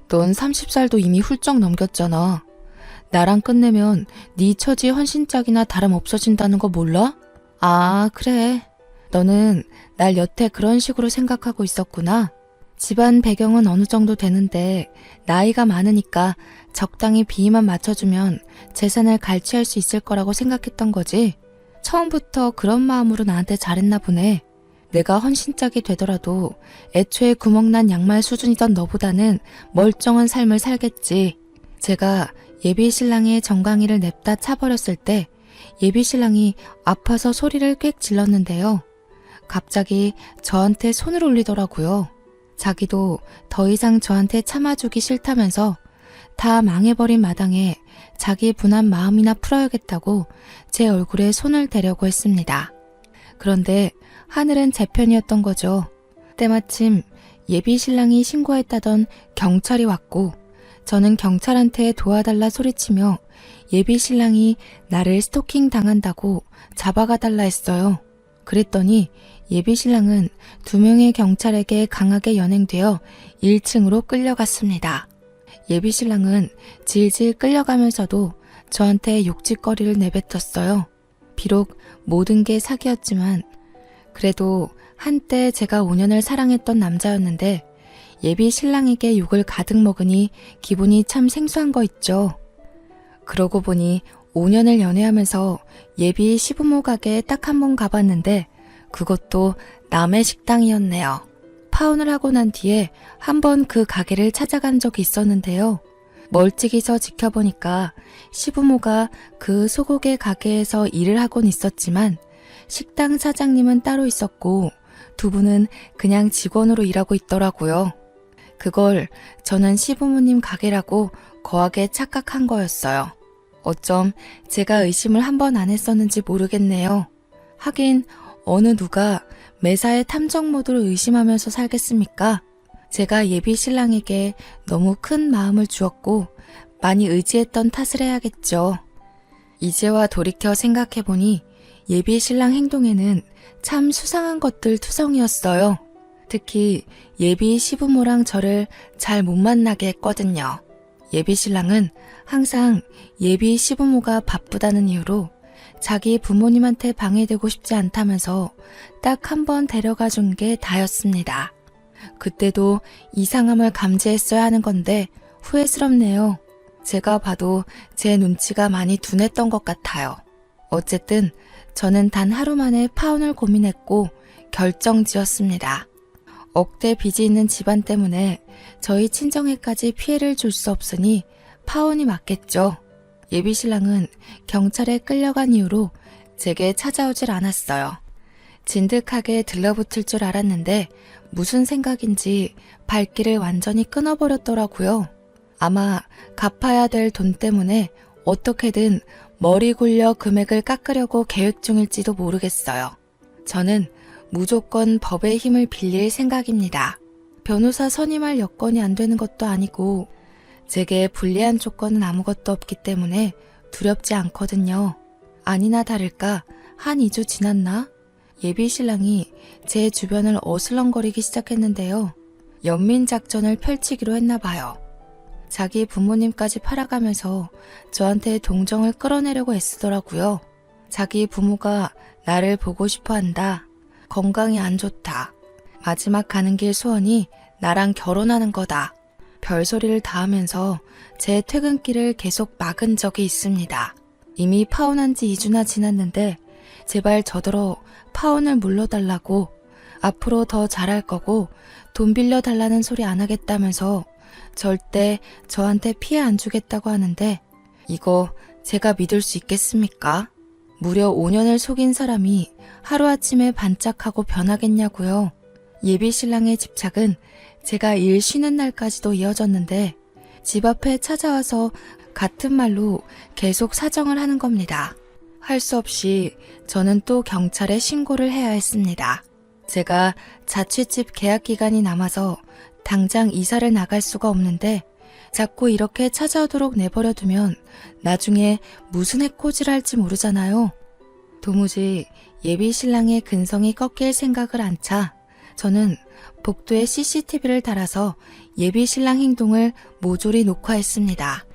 넌 30살도 이미 훌쩍 넘겼잖아. 나랑 끝내면 네 처지 헌신짝이나 다름 없어진다는 거 몰라? 아, 그래. 너는 날 여태 그런 식으로 생각하고 있었구나. 집안 배경은 어느 정도 되는데 나이가 많으니까 적당히 비위만 맞춰주면 재산을 갈취할 수 있을 거라고 생각했던 거지. 처음부터 그런 마음으로 나한테 잘했나 보네. 내가 헌신짝이 되더라도 애초에 구멍난 양말 수준이던 너보다는 멀쩡한 삶을 살겠지. 제가 예비 신랑의 정강이를 냅다 차버렸을 때 예비 신랑이 아파서 소리를 꽥 질렀는데요. 갑자기 저한테 손을 올리더라고요. 자기도 더 이상 저한테 참아주기 싫다면서 다 망해버린 마당에 자기 분한 마음이나 풀어야겠다고 제 얼굴에 손을 대려고 했습니다. 그런데 하늘은 제 편이었던 거죠. 때마침 예비 신랑이 신고했다던 경찰이 왔고 저는 경찰한테 도와달라 소리치며 예비 신랑이 나를 스토킹 당한다고 잡아가 달라 했어요. 그랬더니 예비 신랑은 2명의 경찰에게 강하게 연행되어 1층으로 끌려갔습니다. 예비 신랑은 질질 끌려가면서도 저한테 욕짓거리를 내뱉었어요. 비록 모든 게 사기였지만 그래도 한때 제가 5년을 사랑했던 남자였는데 예비 신랑에게 욕을 가득 먹으니 기분이 참 생소한 거 있죠. 그러고 보니 5년을 연애하면서 예비 시부모 가게에 딱 한 번 가봤는데 그것도 남의 식당이었네요. 파혼을 하고 난 뒤에 한 번 그 가게를 찾아간 적이 있었는데요. 멀찍이서 지켜보니까 시부모가 그 소고기 가게에서 일을 하곤 있었지만 식당 사장님은 따로 있었고 2분은 그냥 직원으로 일하고 있더라고요. 그걸 저는 시부모님 가게라고 거하게 착각한 거였어요. 어쩜 제가 의심을 한 번 안 했었는지 모르겠네요. 하긴 어느 누가 매사에 탐정 모드로 의심하면서 살겠습니까? 제가 예비 신랑에게 너무 큰 마음을 주었고 많이 의지했던 탓을 해야겠죠. 이제와 돌이켜 생각해보니 예비 신랑 행동에는 참 수상한 것들 투성이었어요. 특히 예비 시부모랑 저를 잘 못 만나게 했거든요. 예비 신랑은 항상 예비 시부모가 바쁘다는 이유로 자기 부모님한테 방해되고 싶지 않다면서 딱 한 번 데려가 준 게 다였습니다. 그때도 이상함을 감지했어야 하는 건데 후회스럽네요. 제가 봐도 제 눈치가 많이 둔했던 것 같아요. 어쨌든 저는 단 하루 만에 파혼을 고민했고 결정지었습니다. 억대 빚이 있는 집안 때문에 저희 친정에까지 피해를 줄 수 없으니 파혼이 맞겠죠. 예비 신랑은 경찰에 끌려간 이후로 제게 찾아오질 않았어요. 진득하게 들러붙을 줄 알았는데 무슨 생각인지 발길을 완전히 끊어버렸더라고요. 아마 갚아야 될 돈 때문에 어떻게든 머리 굴려 금액을 깎으려고 계획 중일지도 모르겠어요. 저는 무조건 법의 힘을 빌릴 생각입니다. 변호사 선임할 여건이 안 되는 것도 아니고 제게 불리한 조건은 아무것도 없기 때문에 두렵지 않거든요. 아니나 다를까 한 2주 지났나? 예비 신랑이 제 주변을 어슬렁거리기 시작했는데요. 연민작전을 펼치기로 했나 봐요. 자기 부모님까지 팔아가면서 저한테 동정을 끌어내려고 애쓰더라고요. 자기 부모가 나를 보고 싶어 한다. 건강이 안 좋다. 마지막 가는 길 소원이 나랑 결혼하는 거다. 별소리를 다 하면서 제 퇴근길을 계속 막은 적이 있습니다. 이미 파혼한 지 2주나 지났는데 제발 저더러 파혼을 물러달라고 앞으로 더 잘할 거고 돈 빌려달라는 소리 안 하겠다면서 절대 저한테 피해 안 주겠다고 하는데 이거 제가 믿을 수 있겠습니까? 무려 5년을 속인 사람이 하루아침에 반짝하고 변하겠냐고요. 예비 신랑의 집착은 제가 일 쉬는 날까지도 이어졌는데 집 앞에 찾아와서 같은 말로 계속 사정을 하는 겁니다. 할 수 없이 저는 또 경찰에 신고를 해야 했습니다. 제가 자취집 계약 기간이 남아서 당장 이사를 나갈 수가 없는데 자꾸 이렇게 찾아오도록 내버려 두면 나중에 무슨 해코지를 할지 모르잖아요. 도무지 예비 신랑의 근성이 꺾일 생각을 안 차 저는 복도에 CCTV를 달아서 예비 신랑 행동을 모조리 녹화했습니다.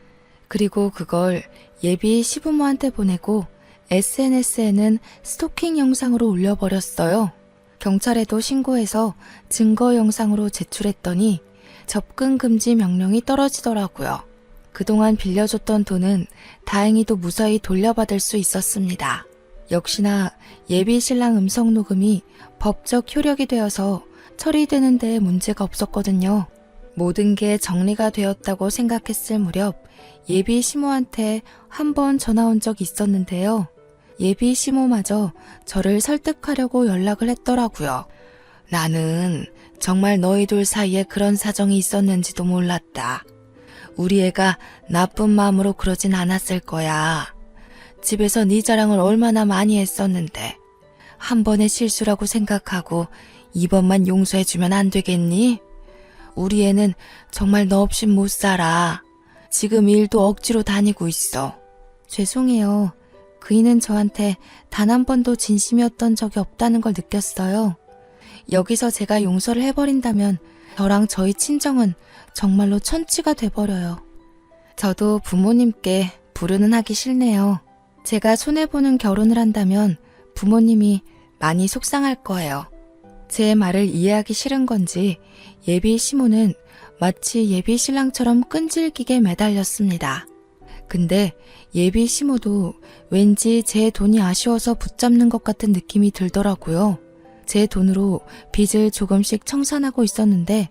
그리고 그걸 예비 시부모한테 보내고 SNS에는 스토킹 영상으로 올려버렸어요. 경찰에도 신고해서 증거 영상으로 제출했더니 접근 금지 명령이 떨어지더라고요. 그동안 빌려줬던 돈은 다행히도 무사히 돌려받을 수 있었습니다. 역시나 예비 신랑 음성 녹음이 법적 효력이 되어서 처리되는 데 문제가 없었거든요. 모든 게 정리가 되었다고 생각했을 무렵 예비 시모한테 한 번 전화 온 적이 있었는데요. 예비 시모마저 저를 설득하려고 연락을 했더라고요. 나는 정말 너희 둘 사이에 그런 사정이 있었는지도 몰랐다. 우리 애가 나쁜 마음으로 그러진 않았을 거야. 집에서 네 자랑을 얼마나 많이 했었는데 한 번의 실수라고 생각하고 이번만 용서해주면 안 되겠니? 우리 애는 정말 너 없인 못 살아. 지금 일도 억지로 다니고 있어. 죄송해요. 그이는 저한테 단 한 번도 진심이었던 적이 없다는 걸 느꼈어요. 여기서 제가 용서를 해버린다면 저랑 저희 친정은 정말로 천치가 돼버려요. 저도 부모님께 불효는 하기 싫네요. 제가 손해보는 결혼을 한다면 부모님이 많이 속상할 거예요. 제 말을 이해하기 싫은 건지 예비 시모는 마치 예비 신랑처럼 끈질기게 매달렸습니다. 근데 예비 시모도 왠지 제 돈이 아쉬워서 붙잡는 것 같은 느낌이 들더라고요. 제 돈으로 빚을 조금씩 청산하고 있었는데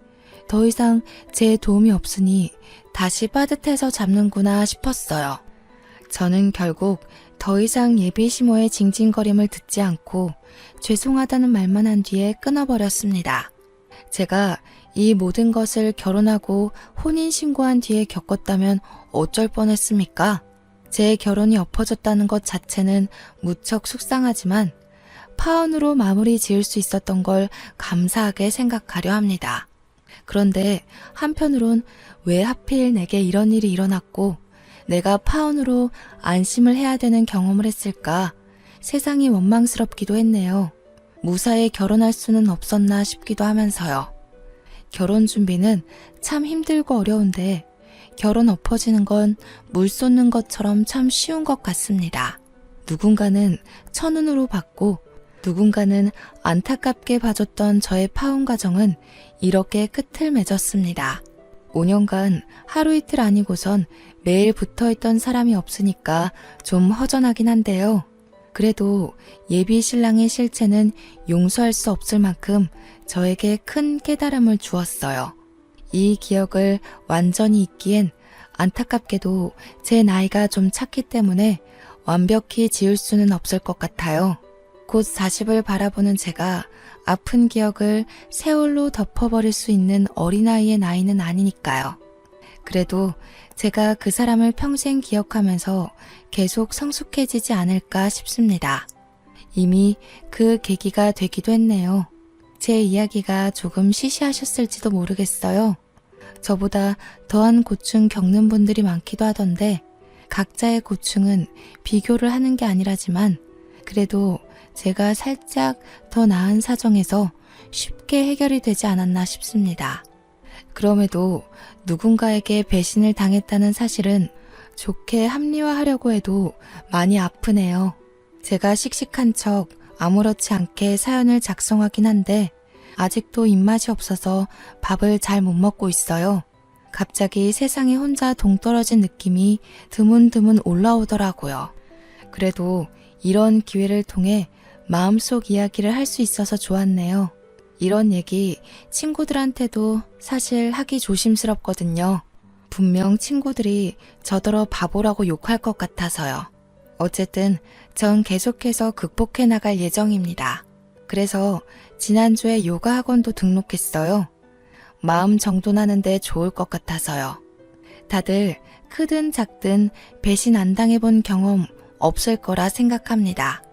더 이상 제 도움이 없으니 다시 빠듯해서 잡는구나 싶었어요. 저는 결국 더 이상 예비 시모의 징징거림을 듣지 않고 죄송하다는 말만 한 뒤에 끊어버렸습니다. 제가 이 모든 것을 결혼하고 혼인신고한 뒤에 겪었다면 어쩔 뻔했습니까? 제 결혼이 엎어졌다는 것 자체는 무척 속상하지만 파혼으로 마무리 지을 수 있었던 걸 감사하게 생각하려 합니다. 그런데 한편으론 왜 하필 내게 이런 일이 일어났고 내가 파혼으로 안심을 해야 되는 경험을 했을까? 세상이 원망스럽기도 했네요. 무사히 결혼할 수는 없었나 싶기도 하면서요. 결혼 준비는 참 힘들고 어려운데 결혼 엎어지는 건 물 쏟는 것처럼 참 쉬운 것 같습니다. 누군가는 천운으로 받고 누군가는 안타깝게 봐줬던 저의 파혼 과정은 이렇게 끝을 맺었습니다. 5년간 하루 이틀 아니고선 매일 붙어있던 사람이 없으니까 좀 허전하긴 한데요. 그래도 예비 신랑의 실체는 용서할 수 없을 만큼 저에게 큰 깨달음을 주었어요. 이 기억을 완전히 잊기엔 안타깝게도 제 나이가 좀 찼기 때문에 완벽히 지울 수는 없을 것 같아요. 곧 40을 바라보는 제가 아픈 기억을 세월로 덮어버릴 수 있는 어린아이의 나이는 아니니까요. 그래도 제가 그 사람을 평생 기억하면서 계속 성숙해지지 않을까 싶습니다. 이미 그 계기가 되기도 했네요. 제 이야기가 조금 시시하셨을지도 모르겠어요. 저보다 더한 고충 겪는 분들이 많기도 하던데 각자의 고충은 비교를 하는 게 아니라지만 그래도 제가 살짝 더 나은 사정에서 쉽게 해결이 되지 않았나 싶습니다. 그럼에도 누군가에게 배신을 당했다는 사실은 좋게 합리화하려고 해도 많이 아프네요. 제가 씩씩한 척 아무렇지 않게 사연을 작성하긴 한데 아직도 입맛이 없어서 밥을 잘 못 먹고 있어요. 갑자기 세상에 혼자 동떨어진 느낌이 드문드문 올라오더라고요. 그래도 이런 기회를 통해 마음속 이야기를 할 수 있어서 좋았네요. 이런 얘기 친구들한테도 사실 하기 조심스럽거든요. 분명 친구들이 저더러 바보라고 욕할 것 같아서요. 어쨌든 전 계속해서 극복해 나갈 예정입니다. 그래서 지난주에 요가 학원도 등록했어요. 마음 정돈하는데 좋을 것 같아서요. 다들 크든 작든 배신 안 당해본 경험 없을 거라 생각합니다.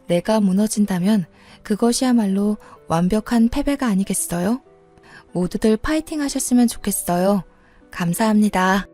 내가 무너진다면 그것이야말로 완벽한 패배가 아니겠어요? 모두들 파이팅 하셨으면 좋겠어요. 감사합니다.